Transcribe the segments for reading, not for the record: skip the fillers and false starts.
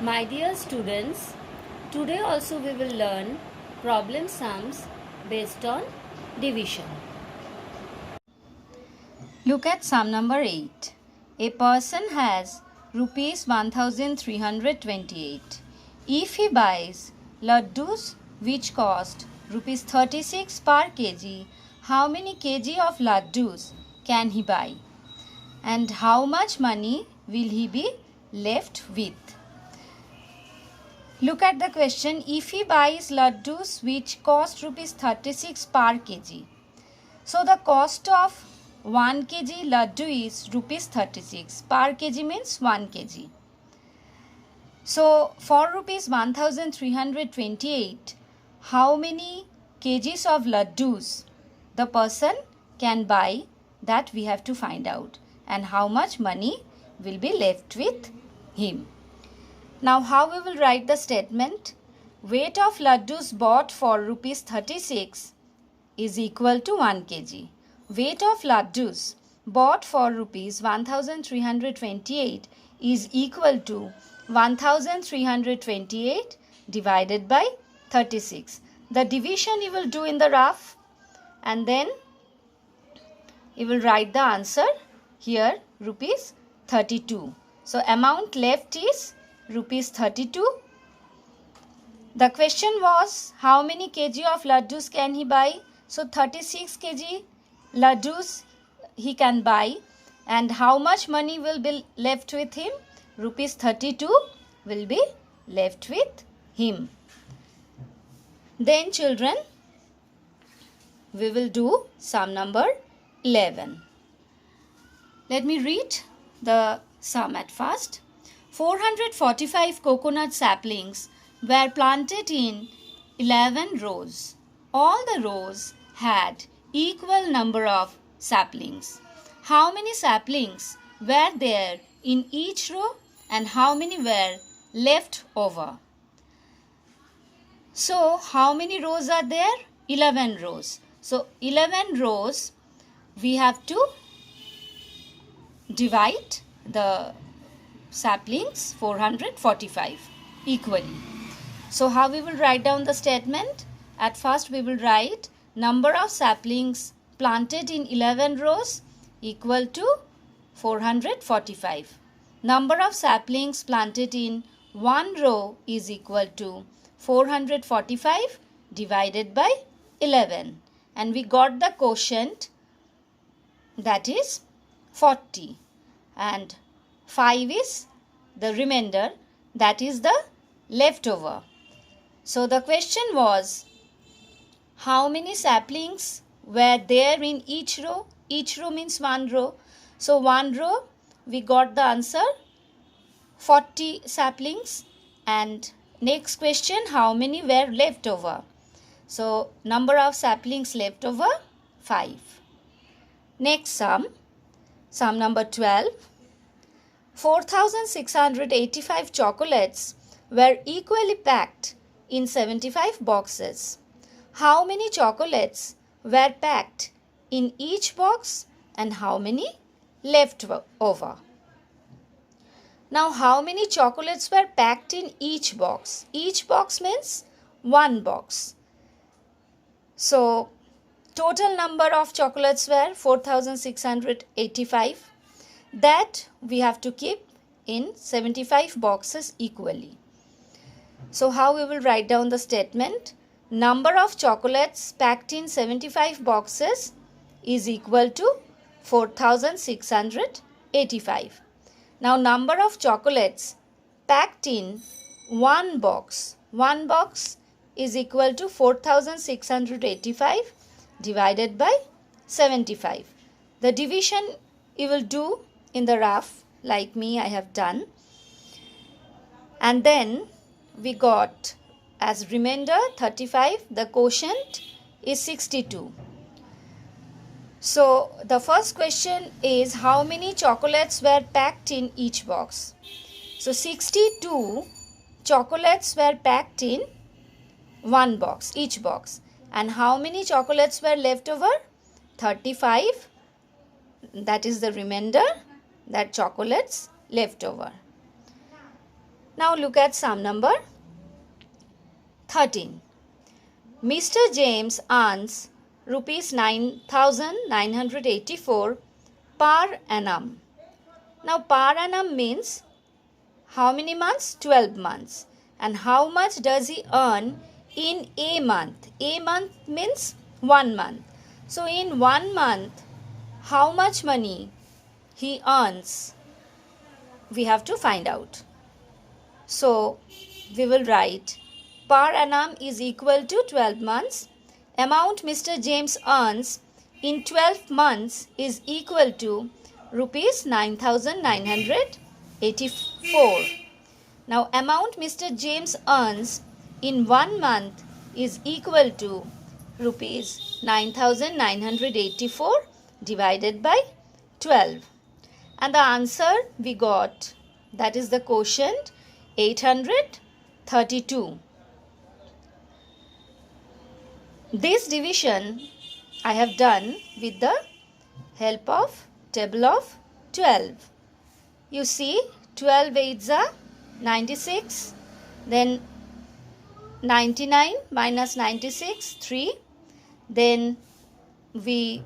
My dear students, today also we will learn problem sums based on division. Look at sum number 8. A person has rupees 1328. If he buys laddus which cost rupees 36 per kg, how many kg of laddus can he buy? And how much money will he be left with? Look at the question. If he buys laddus which cost rupees 36 per kg. So the cost of 1 kg laddu is rupees 36. Per kg means 1 kg. So for rupees 1328, how many kgs of laddus the person can buy, that we have to find out, and how much money will be left with him. Now how we will write the statement? Weight of laddus bought for rupees 36 is equal to 1 kg. Weight of laddus bought for rupees 1328 is equal to 1328 divided by 36. The division you will do in the rough, and then you will write the answer here, rupees 32. So amount left is rupees 32. The question was how many kg of laddus can he buy? So 36 kg laddus he can buy, and how much money will be left with him? Rupees 32 will be left with him. Then children, we will do sum number 11. Let me read the sum at first. 445 coconut saplings were planted in 11 rows. All the rows had equal number of saplings. How many saplings were there in each row and how many were left over? So how many rows are there? 11 rows. So 11 rows, we have to divide the saplings 445 equally. So how we will write down the statement? At first we will write number of saplings planted in 11 rows equal to 445. Number of saplings planted in one row is equal to 445 divided by 11. And we got the quotient, that is 40. And 5 is the remainder, that is the leftover. So the question was how many saplings were there in each row? Each row means one row. So one row, we got the answer 40 saplings. And next question, how many were left over? So number of saplings left over, 5. Next sum number 12. 4,685 chocolates were equally packed in 75 boxes. How many chocolates were packed in each box and how many left over? Now how many chocolates were packed in each box? Each box means one box. So total number of chocolates were 4,685. That we have to keep in 75 boxes equally. So how we will write down the statement? Number of chocolates packed in 75 boxes is equal to 4,685. Now number of chocolates packed in one box is equal to 4,685 divided by 75. The division you will do in the rough, like me I have done. And then we got as remainder 35, the quotient is 62. So the first question is how many chocolates were packed in each box? So 62 chocolates were packed in one box, each box. And how many chocolates were left over? 35. That is the remainder, that chocolates left over. Now look at sum number 13. Mr. James earns rupees 9,984 per annum. Now per annum means how many months? 12 months. And how much does he earn in a month? A month means 1 month. So in 1 month, how much money he earns? We have to find out. So we will write per annum is equal to 12 months. Amount Mr. James earns in 12 months is equal to rupees 9,984. Now amount Mr. James earns in 1 month is equal to rupees 9,984 divided by 12. And the answer we got, that is the quotient, 832. This division I have done with the help of table of 12. You see, 12 8s are 96, then 99 minus 96, 3. Then we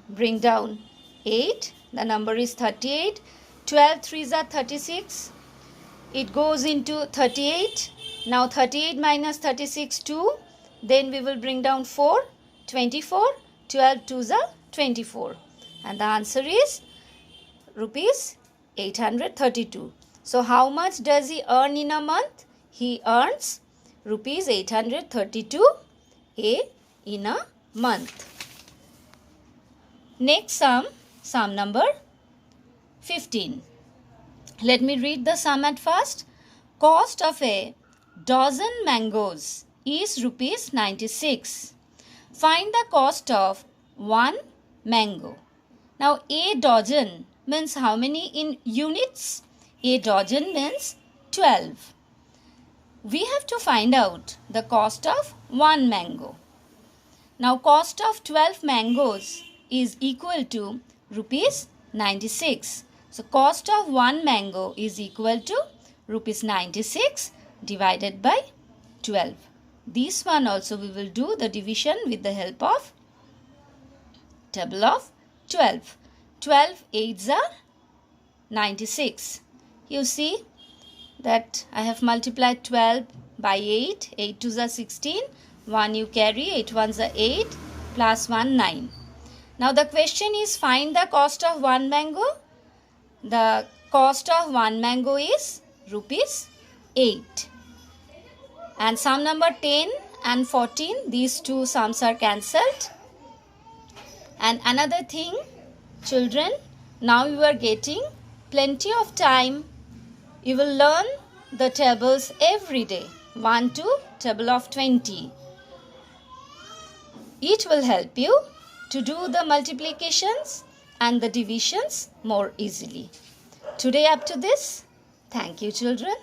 bring down 8, the number is 38. 12 3s are 36. It goes into 38. Now 38 minus 36, 2. Then we will bring down 4, 24. 12 2s are 24. And the answer is rupees 832. So how much does he earn in a month? He earns rupees 832 in a month. Next sum number 15. Let me read the sum at first. Cost of a dozen mangoes is rupees 96. Find the cost of one mango. Now a dozen means how many in units? A dozen means 12. We have to find out the cost of one mango. Now cost of 12 mangoes is equal to rupees 96. So cost of one mango is equal to rupees 96 divided by 12. This one also we will do the division with the help of table of 12. 12 8s are 96. You see that I have multiplied 12 by 8. 8 2s are 16. 1 you carry. 8 1s are 8. Plus 1 9. Now the question is find the cost of one mango. The cost of one mango is rupees 8. And sum number 10 and 14, these two sums are cancelled. And another thing, children, now you are getting plenty of time. You will learn the tables every day, 1 to table of 20. It will help you to do the multiplications and the divisions more easily. Today up to this. Thank you, children.